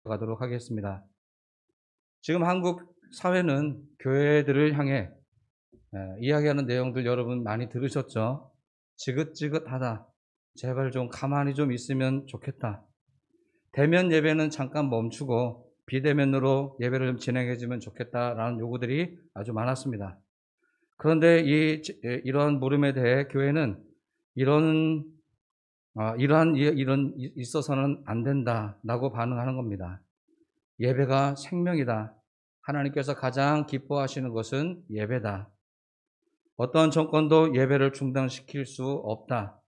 가도록 하겠습니다. 지금 한국 사회는 교회들을 향해 이야기하는 내용들 여러분 많이 들으셨죠? 지긋지긋하다. 제발 좀 가만히 좀 있으면 좋겠다. 대면 예배는 잠깐 멈추고 비대면으로 예배를 좀 진행해주면 좋겠다라는 요구들이 아주 많았습니다. 그런데 이러한 물음에 대해 교회는 이런 있어서는 안 된다라고 반응하는 겁니다. 예배가 생명이다. 하나님께서 가장 기뻐하시는 것은 예배다. 어떤 정권도 예배를 중단시킬 수 없다.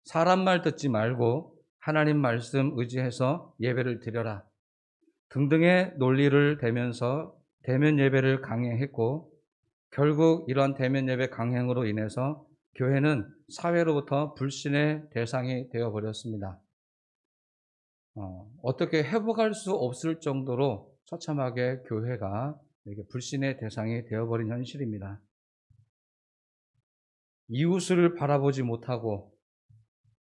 사람 말 듣지 말고 하나님 말씀 의지해서 예배를 드려라. 등등의 논리를 대면서 대면 예배를 강행했고, 결국 이러한 대면 예배 강행으로 인해서 교회는 사회로부터 불신의 대상이 되어버렸습니다. 어떻게 회복할 수 없을 정도로 처참하게 교회가 이렇게 불신의 대상이 되어버린 현실입니다. 이웃을 바라보지 못하고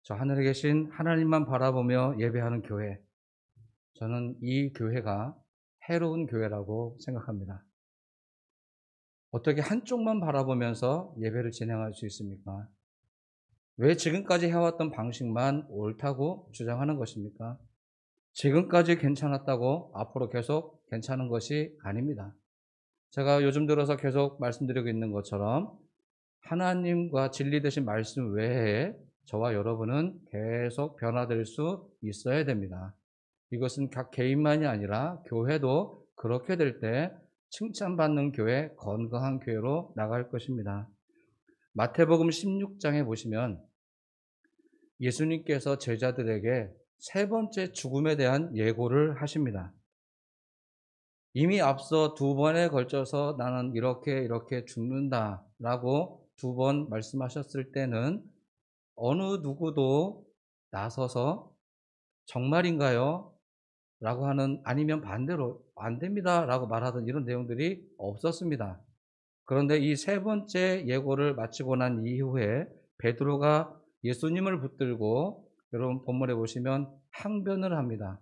저 하늘에 계신 하나님만 바라보며 예배하는 교회, 저는 이 교회가 해로운 교회라고 생각합니다. 어떻게 한쪽만 바라보면서 예배를 진행할 수 있습니까? 왜 지금까지 해왔던 방식만 옳다고 주장하는 것입니까? 지금까지 괜찮았다고 앞으로 계속 괜찮은 것이 아닙니다. 제가 요즘 들어서 계속 말씀드리고 있는 것처럼 하나님과 진리 되신 말씀 외에 저와 여러분은 계속 변화될 수 있어야 됩니다. 이것은 각 개인만이 아니라 교회도 그렇게 될 때 칭찬받는 교회, 건강한 교회로 나갈 것입니다. 마태복음 16장에 보시면 예수님께서 제자들에게 세 번째 죽음에 대한 예고를 하십니다. 이미 앞서 두 번에 걸쳐서 나는 이렇게 죽는다라고 두 번 말씀하셨을 때는 어느 누구도 나서서 정말인가요? 라고 하는, 아니면 반대로 안 됩니다 라고 말하던 이런 내용들이 없었습니다. 그런데 이 세 번째 예고를 마치고 난 이후에 베드로가 예수님을 붙들고, 여러분 본문에 보시면 항변을 합니다.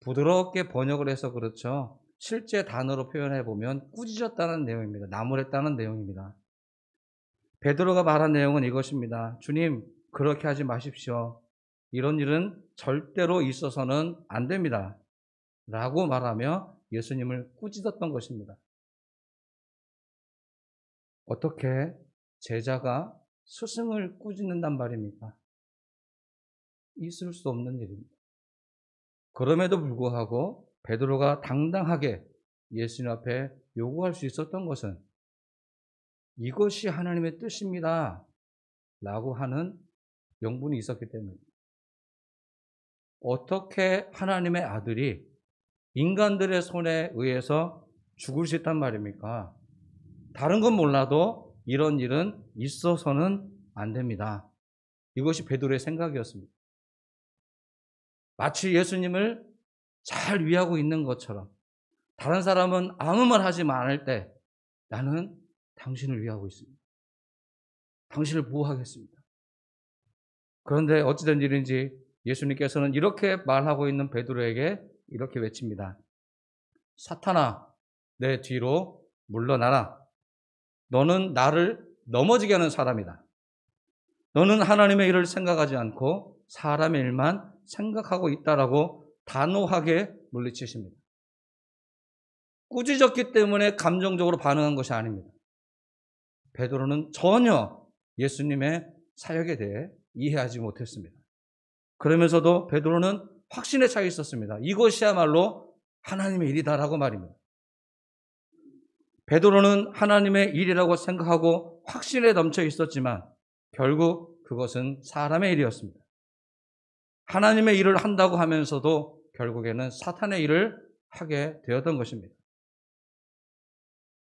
부드럽게 번역을 해서 그렇죠. 실제 단어로 표현해 보면 꾸짖었다는 내용입니다. 나무랬다는 내용입니다. 베드로가 말한 내용은 이것입니다. 주님, 그렇게 하지 마십시오. 이런 일은 절대로 있어서는 안 됩니다. 라고 말하며 예수님을 꾸짖었던 것입니다. 어떻게 제자가 스승을 꾸짖는단 말입니까? 있을 수 없는 일입니다. 그럼에도 불구하고 베드로가 당당하게 예수님 앞에 요구할 수 있었던 것은 이것이 하나님의 뜻입니다 라고 하는 명분이 있었기 때문입니다. 어떻게 하나님의 아들이 인간들의 손에 의해서 죽을 수 있단 말입니까? 다른 건 몰라도 이런 일은 있어서는 안 됩니다. 이것이 베드로의 생각이었습니다. 마치 예수님을 잘 위하고 있는 것처럼 다른 사람은 아무 말 하지 않을 때 나는 당신을 위하고 있습니다. 당신을 보호하겠습니다. 그런데 어찌된 일인지 예수님께서는 이렇게 말하고 있는 베드로에게 이렇게 외칩니다. 사탄아, 내 뒤로 물러나라. 너는 나를 넘어지게 하는 사람이다. 너는 하나님의 일을 생각하지 않고 사람의 일만 생각하고 있다라고 단호하게 물리치십니다. 꾸짖었기 때문에 감정적으로 반응한 것이 아닙니다. 베드로는 전혀 예수님의 사역에 대해 이해하지 못했습니다. 그러면서도 베드로는 확신에 차 있었습니다. 이것이야말로 하나님의 일이다라고 말입니다. 베드로는 하나님의 일이라고 생각하고 확신에 넘쳐 있었지만 결국 그것은 사람의 일이었습니다. 하나님의 일을 한다고 하면서도 결국에는 사탄의 일을 하게 되었던 것입니다.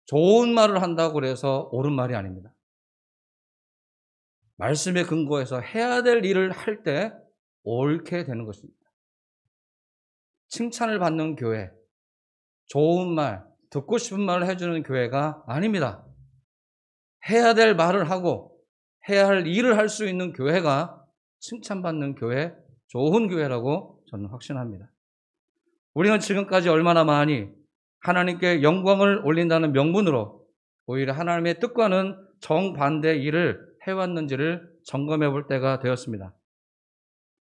좋은 말을 한다고 해서 옳은 말이 아닙니다. 말씀에 근거해서 해야 될 일을 할 때 옳게 되는 것입니다. 칭찬을 받는 교회, 좋은 말, 듣고 싶은 말을 해주는 교회가 아닙니다. 해야 될 말을 하고 해야 할 일을 할 수 있는 교회가 칭찬받는 교회, 좋은 교회라고 저는 확신합니다. 우리는 지금까지 얼마나 많이 하나님께 영광을 올린다는 명분으로 오히려 하나님의 뜻과는 정반대 일을 해왔는지를 점검해 볼 때가 되었습니다.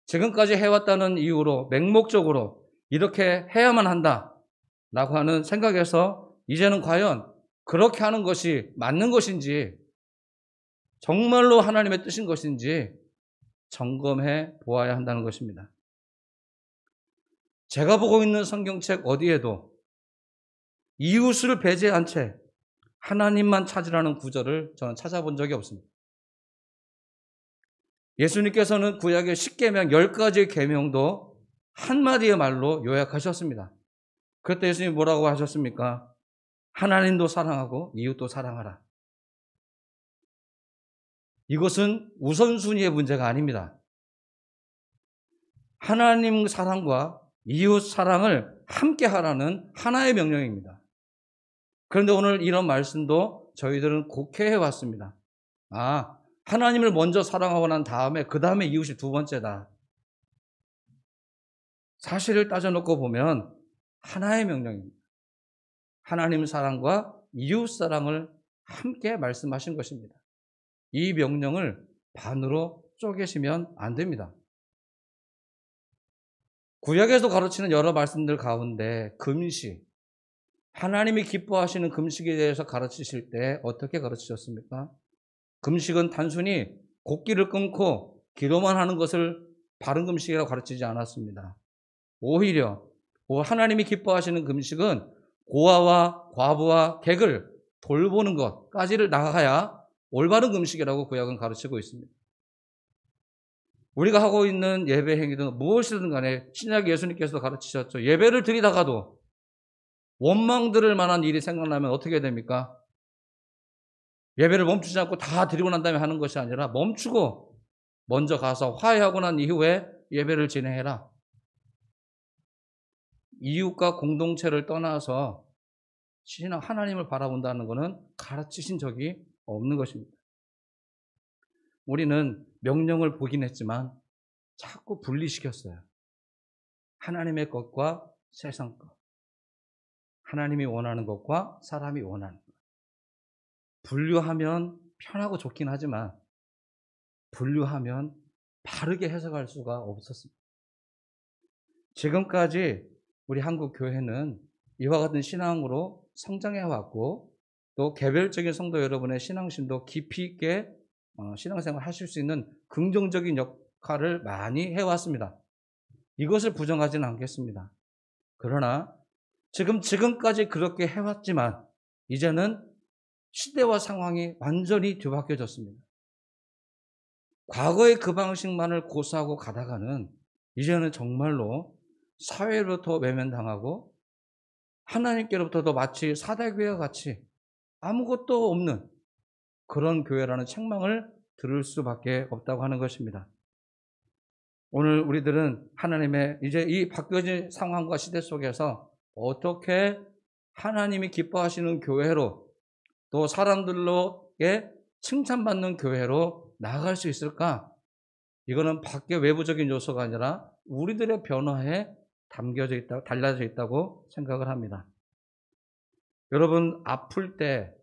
지금까지 해왔다는 이유로 맹목적으로 이렇게 해야만 한다라고 하는 생각에서 이제는 과연 그렇게 하는 것이 맞는 것인지, 정말로 하나님의 뜻인 것인지 점검해 보아야 한다는 것입니다. 제가 보고 있는 성경책 어디에도 이웃을 배제한 채 하나님만 찾으라는 구절을 저는 찾아본 적이 없습니다. 예수님께서는 구약의 10계명 10가지의 계명도 한마디의 말로 요약하셨습니다. 그때 예수님이 뭐라고 하셨습니까? 하나님도 사랑하고 이웃도 사랑하라. 이것은 우선순위의 문제가 아닙니다. 하나님 사랑과 이웃 사랑을 함께 하라는 하나의 명령입니다. 그런데 오늘 이런 말씀도 저희들은 곡해해 왔습니다. 하나님을 먼저 사랑하고 난 다음에 그 다음에 이웃이 두 번째다. 사실을 따져놓고 보면 하나의 명령입니다. 하나님 사랑과 이웃 사랑을 함께 말씀하신 것입니다. 이 명령을 반으로 쪼개시면 안 됩니다. 구약에서 가르치는 여러 말씀들 가운데 금식, 하나님이 기뻐하시는 금식에 대해서 가르치실 때 어떻게 가르치셨습니까? 금식은 단순히 곡기를 끊고 기도만 하는 것을 바른 금식이라고 가르치지 않았습니다. 오히려 하나님이 기뻐하시는 금식은 고아와 과부와 객을 돌보는 것까지를 나가야 올바른 금식이라고 구약은 가르치고 있습니다. 우리가 하고 있는 예배 행위든 무엇이든 간에 신약 예수님께서도 가르치셨죠. 예배를 드리다가도 원망 들을 만한 일이 생각나면 어떻게 됩니까? 예배를 멈추지 않고 다 드리고 난 다음에 하는 것이 아니라 멈추고 먼저 가서 화해하고 난 이후에 예배를 진행해라. 이웃과 공동체를 떠나서 신앙 하나님을 바라본다는 것은 가르치신 적이 없는 것입니다. 우리는 명령을 보긴 했지만 자꾸 분리시켰어요. 하나님의 것과 세상 것. 하나님이 원하는 것과 사람이 원하는 것. 분류하면 편하고 좋긴 하지만 분류하면 바르게 해석할 수가 없었습니다. 지금까지 우리 한국 교회는 이와 같은 신앙으로 성장해 왔고 또 개별적인 성도 여러분의 신앙심도 깊이 있게 신앙생활 하실 수 있는 긍정적인 역할을 많이 해왔습니다. 이것을 부정하지는 않겠습니다. 그러나 지금까지 그렇게 해왔지만 이제는 시대와 상황이 완전히 뒤바뀌어졌습니다. 과거의 그 방식만을 고수하고 가다가는 이제는 정말로 사회로부터 외면당하고 하나님께로부터도 마치 사대교회와 같이 아무것도 없는 그런 교회라는 책망을 들을 수밖에 없다고 하는 것입니다. 오늘 우리들은 하나님의 이제 이 바뀌어진 상황과 시대 속에서 어떻게 하나님이 기뻐하시는 교회로 또 사람들로게 칭찬받는 교회로 나아갈 수 있을까? 이거는 밖에 외부적인 요소가 아니라 우리들의 변화에 담겨져 있다, 달라져 있다고 생각을 합니다. 여러분, 아플 때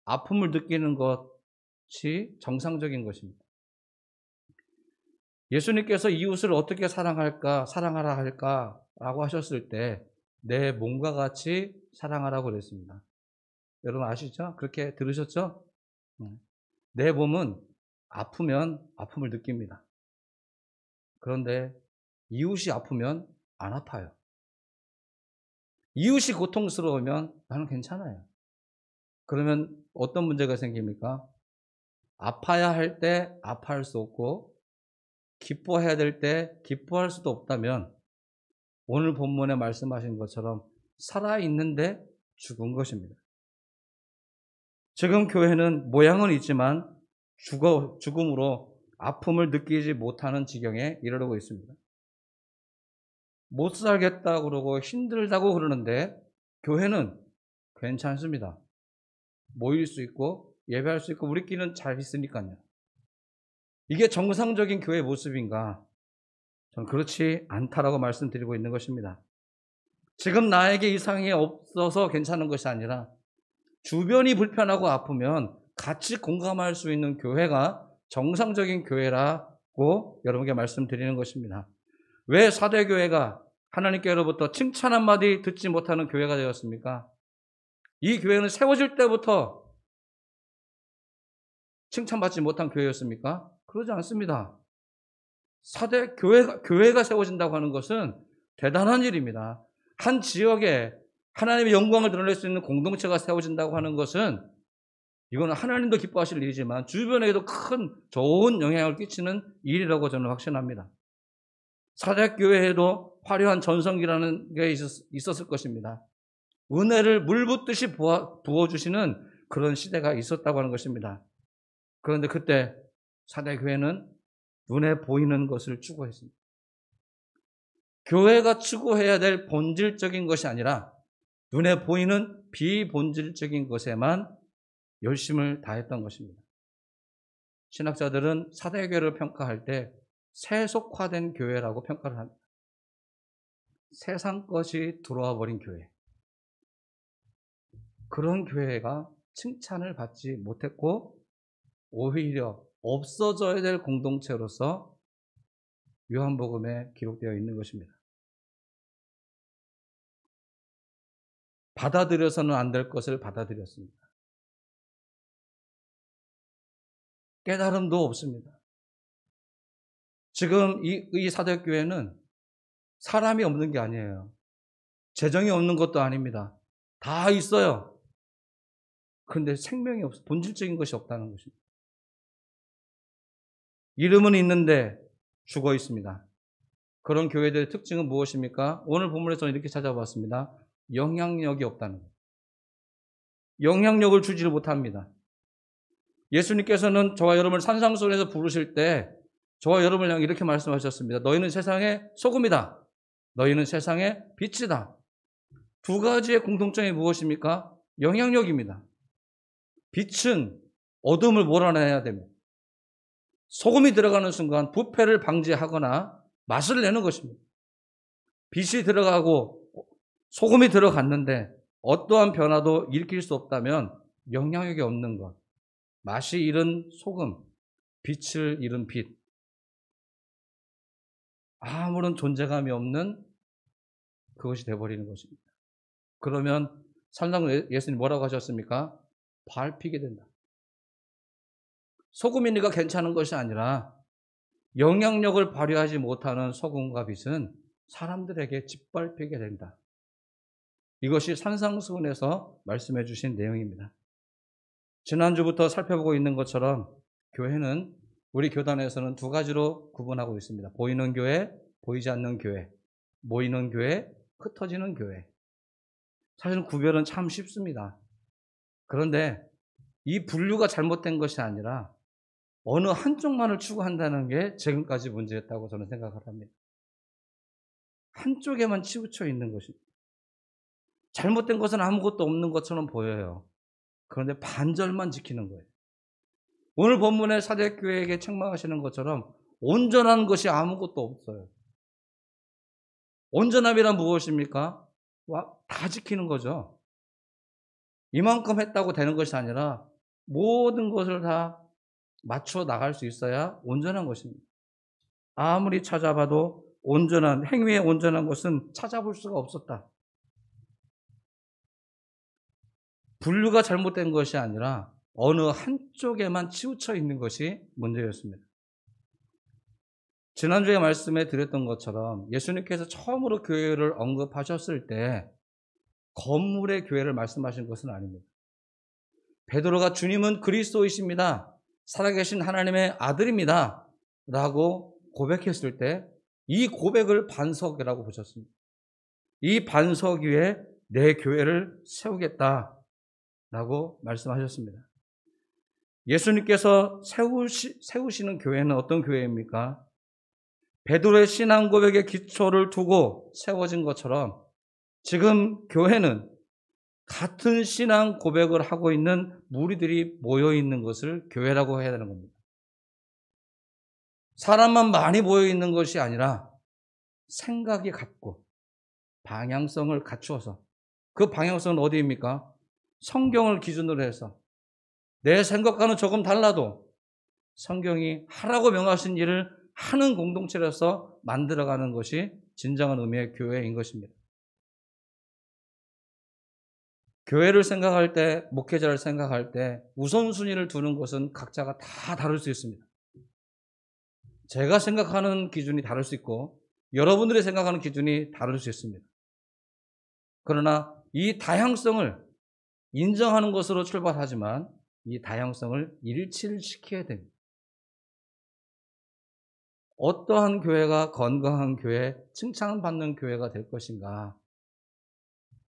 아픔을 느끼는 것이 정상적인 것입니다. 예수님께서 이웃을 어떻게 사랑하라 할까라고 하셨을 때 내 몸과 같이 사랑하라고 그랬습니다. 여러분 아시죠? 그렇게 들으셨죠? 내 몸은 아프면 아픔을 느낍니다. 그런데 이웃이 아프면 안 아파요. 이웃이 고통스러우면 나는 괜찮아요. 그러면 어떤 문제가 생깁니까? 아파야 할 때 아파할 수 없고 기뻐해야 될 때 기뻐할 수도 없다면 오늘 본문에 말씀하신 것처럼 살아있는데 죽은 것입니다. 지금 교회는 모양은 있지만 죽음으로 아픔을 느끼지 못하는 지경에 이르르고 있습니다. 못 살겠다 그러고 힘들다고 그러는데 교회는 괜찮습니다. 모일 수 있고 예배할 수 있고 우리끼리는 잘 있으니까요. 이게 정상적인 교회 모습인가? 저는 그렇지 않다라고 말씀드리고 있는 것입니다. 지금 나에게 이상이 없어서 괜찮은 것이 아니라 주변이 불편하고 아프면 같이 공감할 수 있는 교회가 정상적인 교회라고 여러분께 말씀드리는 것입니다. 왜 사대교회가 하나님께로부터 칭찬 한마디 듣지 못하는 교회가 되었습니까? 이 교회는 세워질 때부터 칭찬받지 못한 교회였습니까? 그러지 않습니다. 교회가 세워진다고 하는 것은 대단한 일입니다. 한 지역에 하나님의 영광을 드러낼 수 있는 공동체가 세워진다고 하는 것은 이거는 하나님도 기뻐하실 일이지만 주변에도 큰 좋은 영향을 끼치는 일이라고 저는 확신합니다. 사대교회에도 화려한 전성기라는 게 있었을 것입니다. 은혜를 물 붓듯이 부어주시는 그런 시대가 있었다고 하는 것입니다. 그런데 그때 사대교회는 눈에 보이는 것을 추구했습니다. 교회가 추구해야 될 본질적인 것이 아니라 눈에 보이는 비본질적인 것에만 열심을 다했던 것입니다. 신학자들은 사대교회를 평가할 때 세속화된 교회라고 평가를 합니다. 세상 것이 들어와 버린 교회. 그런 교회가 칭찬을 받지 못했고 오히려 없어져야 될 공동체로서 요한복음에 기록되어 있는 것입니다. 받아들여서는 안 될 것을 받아들였습니다. 깨달음도 없습니다. 지금 이 사대교회는 사람이 없는 게 아니에요. 재정이 없는 것도 아닙니다. 다 있어요. 그런데 생명이 없어. 본질적인 것이 없다는 것입니다. 이름은 있는데 죽어 있습니다. 그런 교회들의 특징은 무엇입니까? 오늘 본문에서 이렇게 찾아봤습니다. 영향력이 없다는 거예요. 영향력을 주지를 못합니다. 예수님께서는 저와 여러분을 산상수훈에서 부르실 때 저와 여러분을 향해 이렇게 말씀하셨습니다. 너희는 세상의 소금이다. 너희는 세상의 빛이다. 두 가지의 공통점이 무엇입니까? 영향력입니다. 빛은 어둠을 몰아내야 됩니다. 소금이 들어가는 순간 부패를 방지하거나 맛을 내는 것입니다. 빛이 들어가고 소금이 들어갔는데 어떠한 변화도 일으킬 수 없다면 영향력이 없는 것. 맛이 잃은 소금, 빛을 잃은 빛. 아무런 존재감이 없는 그것이 되어버리는 것입니다. 그러면 산상 예수님 뭐라고 하셨습니까? 밟히게 된다. 소금이니까 괜찮은 것이 아니라 영향력을 발휘하지 못하는 소금과 빛은 사람들에게 짓밟히게 된다. 이것이 산상수훈에서 말씀해 주신 내용입니다. 지난주부터 살펴보고 있는 것처럼 교회는 우리 교단에서는 두 가지로 구분하고 있습니다. 보이는 교회, 보이지 않는 교회, 모이는 교회, 흩어지는 교회. 사실 구별은 참 쉽습니다. 그런데 이 분류가 잘못된 것이 아니라 어느 한쪽만을 추구한다는 게 지금까지 문제였다고 저는 생각을 합니다. 한쪽에만 치우쳐 있는 것입니다. 잘못된 것은 아무것도 없는 것처럼 보여요. 그런데 반절만 지키는 거예요. 오늘 본문의 사대교회에게 책망하시는 것처럼 온전한 것이 아무것도 없어요. 온전함이란 무엇입니까? 다 지키는 거죠. 이만큼 했다고 되는 것이 아니라 모든 것을 다 맞춰 나갈 수 있어야 온전한 것입니다. 아무리 찾아봐도 행위에 온전한 것은 찾아볼 수가 없었다. 분류가 잘못된 것이 아니라 어느 한쪽에만 치우쳐 있는 것이 문제였습니다. 지난주에 말씀해 드렸던 것처럼 예수님께서 처음으로 교회를 언급하셨을 때 건물의 교회를 말씀하신 것은 아닙니다. 베드로가 주님은 그리스도이십니다. 살아계신 하나님의 아들입니다. 라고 고백했을 때 이 고백을 반석이라고 보셨습니다. 이 반석 위에 내 교회를 세우겠다. 라고 말씀하셨습니다. 예수님께서 세우시는 교회는 어떤 교회입니까? 베드로의 신앙 고백의 기초를 두고 세워진 것처럼 지금 교회는 같은 신앙 고백을 하고 있는 무리들이 모여 있는 것을 교회라고 해야 되는 겁니다. 사람만 많이 모여 있는 것이 아니라 생각이 같고 방향성을 갖추어서, 그 방향성은 어디입니까? 성경을 기준으로 해서 내 생각과는 조금 달라도 성경이 하라고 명하신 일을 하는 공동체로서 만들어가는 것이 진정한 의미의 교회인 것입니다. 교회를 생각할 때, 목회자를 생각할 때 우선순위를 두는 것은 각자가 다 다를 수 있습니다. 제가 생각하는 기준이 다를 수 있고 여러분들이 생각하는 기준이 다를 수 있습니다. 그러나 이 다양성을 인정하는 것으로 출발하지만 이 다양성을 일치시켜야 됩니다. 어떠한 교회가 건강한 교회, 칭찬받는 교회가 될 것인가?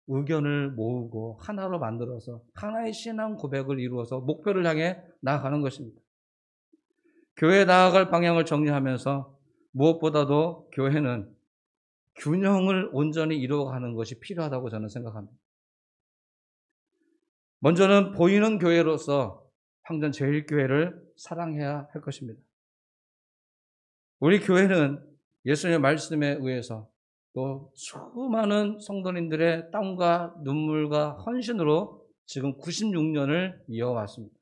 의견을 모으고 하나로 만들어서 하나의 신앙 고백을 이루어서 목표를 향해 나아가는 것입니다. 교회에 나아갈 방향을 정리하면서 무엇보다도 교회는 균형을 온전히 이루어가는 것이 필요하다고 저는 생각합니다. 먼저는 보이는 교회로서 황전 제1교회를 사랑해야 할 것입니다. 우리 교회는 예수님의 말씀에 의해서 또 수많은 성도님들의 땀과 눈물과 헌신으로 지금 96년을 이어왔습니다.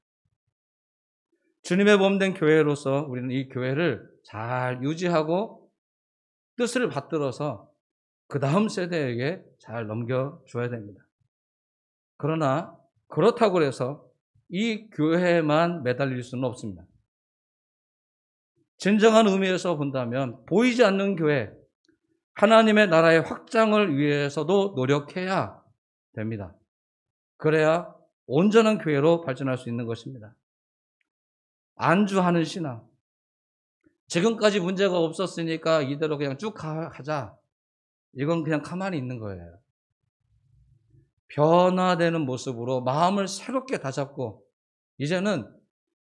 주님의 몸된 교회로서 우리는 이 교회를 잘 유지하고 뜻을 받들어서 그 다음 세대에게 잘 넘겨줘야 됩니다. 그러나 그렇다고 해서 이 교회에만 매달릴 수는 없습니다. 진정한 의미에서 본다면 보이지 않는 교회, 하나님의 나라의 확장을 위해서도 노력해야 됩니다. 그래야 온전한 교회로 발전할 수 있는 것입니다. 안주하는 신앙. 지금까지 문제가 없었으니까 이대로 그냥 쭉 가자. 이건 그냥 가만히 있는 거예요. 변화되는 모습으로 마음을 새롭게 다잡고 이제는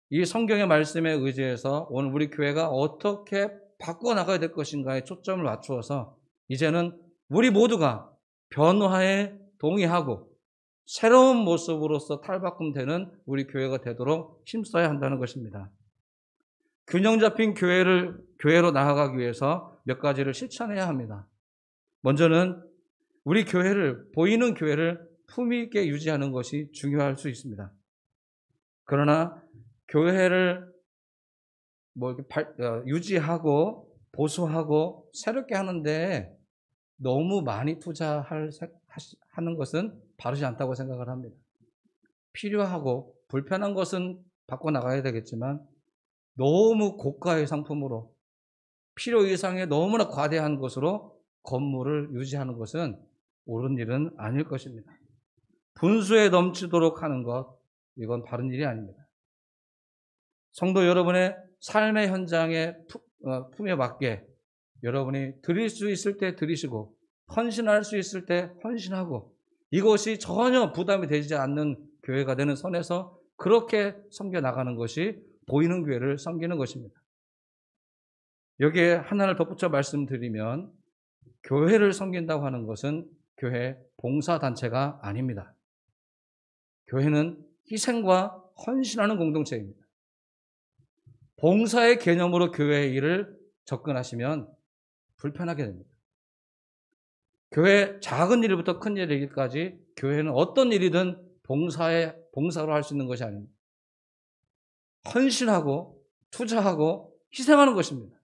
이 성경의 말씀에 의지해서 오늘 우리 교회가 어떻게 바꿔나가야 될 것인가에 초점을 맞추어서 이제는 우리 모두가 변화에 동의하고 새로운 모습으로서 탈바꿈되는 우리 교회가 되도록 힘써야 한다는 것입니다. 균형 잡힌 교회로 나아가기 위해서 몇 가지를 실천해야 합니다. 먼저는 우리 교회를, 보이는 교회를 품위 있게 유지하는 것이 중요할 수 있습니다. 그러나 교회를 유지하고 보수하고 새롭게 하는데 너무 많이 투자하는 것은 바르지 않다고 생각을 합니다. 필요하고 불편한 것은 바꿔나가야 되겠지만 너무 고가의 상품으로 필요 이상의 너무나 과대한 것으로 건물을 유지하는 것은 옳은 일은 아닐 것입니다. 분수에 넘치도록 하는 것, 이건 바른 일이 아닙니다. 성도 여러분의 삶의 현장에 품에 맞게 여러분이 드릴 수 있을 때 드리시고 헌신할 수 있을 때 헌신하고 이것이 전혀 부담이 되지 않는 교회가 되는 선에서 그렇게 섬겨나가는 것이 보이는 교회를 섬기는 것입니다. 여기에 하나를 덧붙여 말씀드리면 교회를 섬긴다고 하는 것은 교회 봉사단체가 아닙니다. 교회는 희생과 헌신하는 공동체입니다. 봉사의 개념으로 교회의 일을 접근하시면 불편하게 됩니다. 교회 작은 일부터 큰 일이기까지 교회는 어떤 일이든 봉사로 할 수 있는 것이 아닙니다. 헌신하고 투자하고 희생하는 것입니다.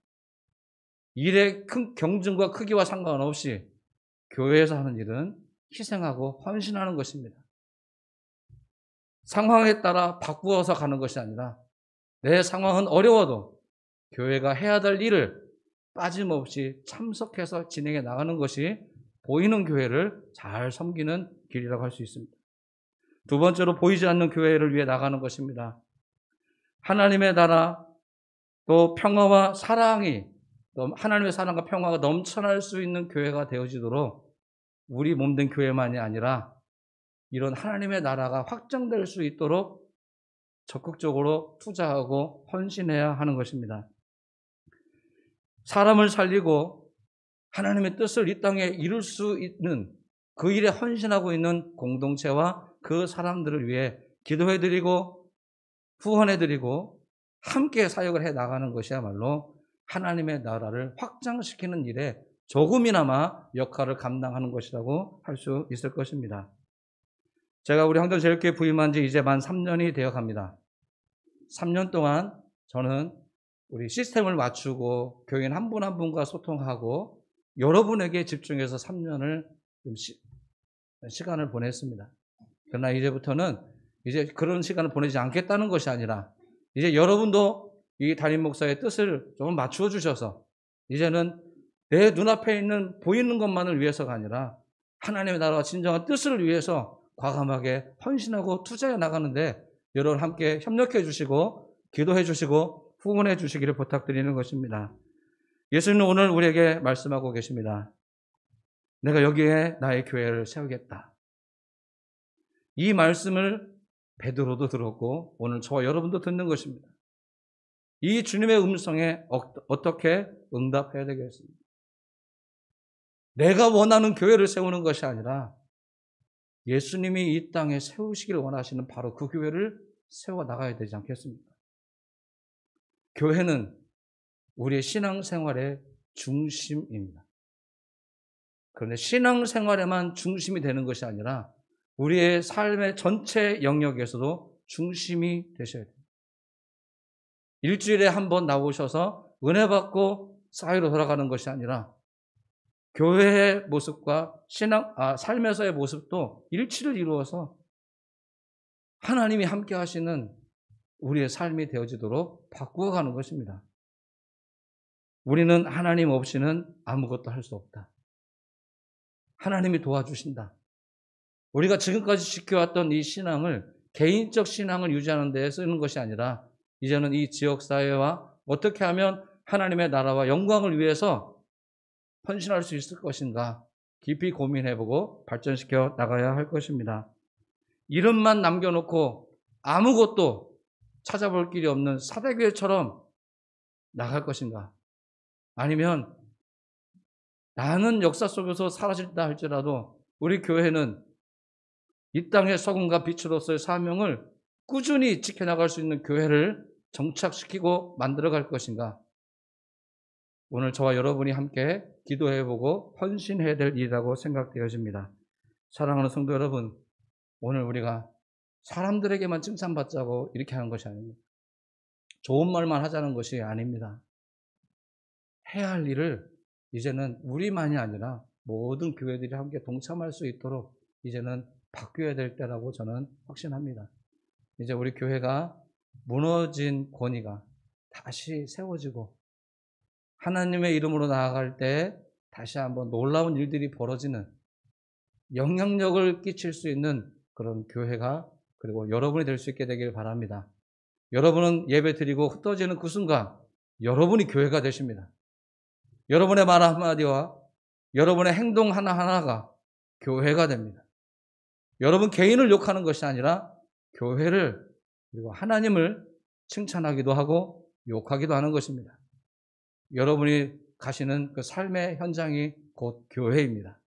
일의 큰 경중과 크기와 상관없이 교회에서 하는 일은 희생하고 헌신하는 것입니다. 상황에 따라 바꾸어서 가는 것이 아니라 내 상황은 어려워도 교회가 해야 될 일을 빠짐없이 참석해서 진행해 나가는 것이 보이는 교회를 잘 섬기는 길이라고 할 수 있습니다. 두 번째로 보이지 않는 교회를 위해 나가는 것입니다. 하나님의 나라 또 평화와 사랑이 하나님의 사랑과 평화가 넘쳐날 수 있는 교회가 되어지도록 우리 몸된 교회만이 아니라 이런 하나님의 나라가 확장될 수 있도록 적극적으로 투자하고 헌신해야 하는 것입니다. 사람을 살리고 하나님의 뜻을 이 땅에 이룰 수 있는 그 일에 헌신하고 있는 공동체와 그 사람들을 위해 기도해드리고 후원해드리고 함께 사역을 해 나가는 것이야말로 하나님의 나라를 확장시키는 일에 조금이나마 역할을 감당하는 것이라고 할 수 있을 것입니다. 제가 우리 항전제일교회 부임한 지 이제 만 3년이 되어 갑니다. 3년 동안 저는 우리 시스템을 맞추고 교인 한 분 한 분과 소통하고 여러분에게 집중해서 3년을 시간을 보냈습니다. 그러나 이제부터는 이제 그런 시간을 보내지 않겠다는 것이 아니라 이제 여러분도 이 담임 목사의 뜻을 좀 맞추어 주셔서 이제는 내 눈앞에 있는 보이는 것만을 위해서가 아니라 하나님의 나라와 진정한 뜻을 위해서 과감하게 헌신하고 투자해 나가는데 여러분 함께 협력해 주시고 기도해 주시고 후원해 주시기를 부탁드리는 것입니다. 예수님은 오늘 우리에게 말씀하고 계십니다. 내가 여기에 나의 교회를 세우겠다. 이 말씀을 베드로도 들었고 오늘 저와 여러분도 듣는 것입니다. 이 주님의 음성에 어떻게 응답해야 되겠습니까? 내가 원하는 교회를 세우는 것이 아니라 예수님이 이 땅에 세우시기를 원하시는 바로 그 교회를 세워 나가야 되지 않겠습니까? 교회는 우리의 신앙생활의 중심입니다. 그런데 신앙생활에만 중심이 되는 것이 아니라 우리의 삶의 전체 영역에서도 중심이 되셔야 됩니다. 일주일에 한 번 나오셔서 은혜 받고 사회로 돌아가는 것이 아니라 교회의 모습과 삶에서의 모습도 일치를 이루어서 하나님이 함께 하시는 우리의 삶이 되어지도록 바꾸어가는 것입니다. 우리는 하나님 없이는 아무것도 할 수 없다. 하나님이 도와주신다. 우리가 지금까지 지켜왔던 이 신앙을 개인적 신앙을 유지하는 데 쓰는 것이 아니라 이제는 이 지역사회와 어떻게 하면 하나님의 나라와 영광을 위해서 헌신할 수 있을 것인가 깊이 고민해보고 발전시켜 나가야 할 것입니다. 이름만 남겨놓고 아무것도 찾아볼 길이 없는 사대교회처럼 나갈 것인가? 아니면 나는 역사 속에서 사라진다 할지라도 우리 교회는 이 땅의 소금과 빛으로서의 사명을 꾸준히 지켜나갈 수 있는 교회를 정착시키고 만들어갈 것인가? 오늘 저와 여러분이 함께 기도해보고 헌신해야 될 일이라고 생각되어집니다. 사랑하는 성도 여러분, 오늘 우리가 사람들에게만 칭찬받자고 이렇게 하는 것이 아닙니다. 좋은 말만 하자는 것이 아닙니다. 해야 할 일을 이제는 우리만이 아니라 모든 교회들이 함께 동참할 수 있도록 이제는 바뀌어야 될 때라고 저는 확신합니다. 이제 우리 교회가 무너진 권위가 다시 세워지고 하나님의 이름으로 나아갈 때 다시 한번 놀라운 일들이 벌어지는 영향력을 끼칠 수 있는 그런 교회가 그리고 여러분이 될 수 있게 되길 바랍니다. 여러분은 예배 드리고 흩어지는 그 순간 여러분이 교회가 되십니다. 여러분의 말 한마디와 여러분의 행동 하나하나가 교회가 됩니다. 여러분 개인을 욕하는 것이 아니라 교회를 그리고 하나님을 칭찬하기도 하고 욕하기도 하는 것입니다. 여러분이 가시는 그 삶의 현장이 곧 교회입니다.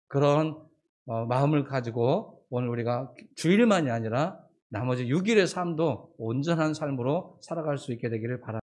그런 마음을 가지고 오늘 우리가 주일만이 아니라 나머지 6일의 삶도 온전한 삶으로 살아갈 수 있게 되기를 바랍니다.